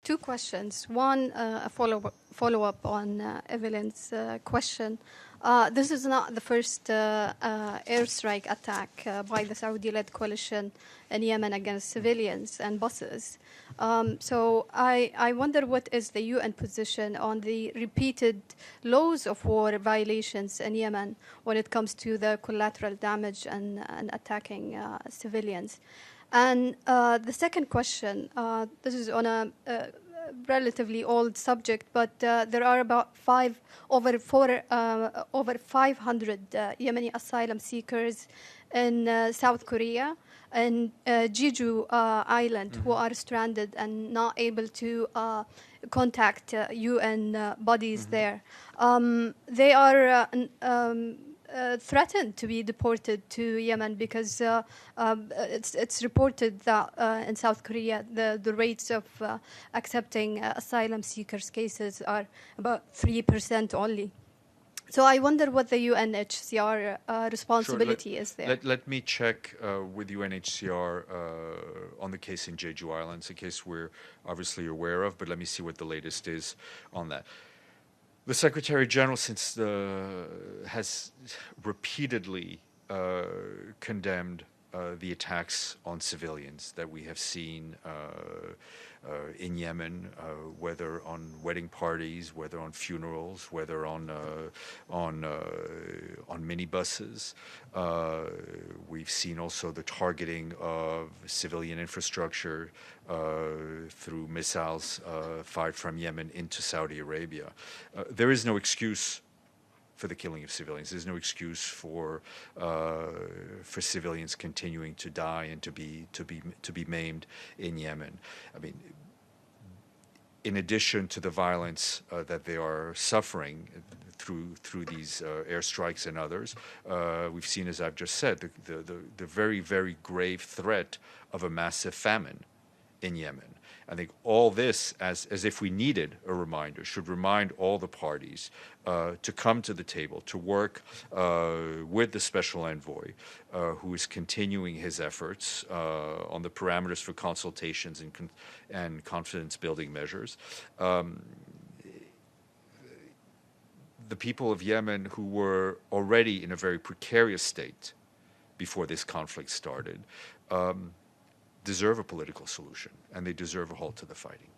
Two questions. One, a follow-up on Evelyn's question. This is not the first airstrike attack by the Saudi-led coalition in Yemen against civilians and buses. So I wonder what is the UN position on the repeated laws of war violations in Yemen when it comes to the collateral damage and attacking civilians. And the second question, this is on a relatively old subject, but there are about over 500 Yemeni asylum seekers in South Korea and Jeju Island who are stranded and not able to contact UN bodies there. They are threatened to be deported to Yemen because it's reported that in South Korea the rates of accepting asylum seekers cases are about 3% only. So I wonder what the UNHCR responsibility is there. Let me check with UNHCR on the case in Jeju Island. It's a case we're obviously aware of, but let me see what the latest is on that. The Secretary General has repeatedly condemned the attacks on civilians that we have seen in Yemen, whether on wedding parties, whether on funerals, whether on minibuses. We've seen also the targeting of civilian infrastructure through missiles fired from Yemen into Saudi Arabia. There is no excuse for the killing of civilians. There's no excuse for civilians continuing to die and to be maimed in Yemen. I mean, in addition to the violence that they are suffering through these airstrikes and others, we've seen, as I've just said, the very, very grave threat of a massive famine in Yemen. I think all this, as if we needed a reminder, should remind all the parties to come to the table, to work with the special envoy, who is continuing his efforts on the parameters for consultations and confidence-building measures. The people of Yemen, who were already in a very precarious state before this conflict started, deserve a political solution, and they deserve a halt to the fighting.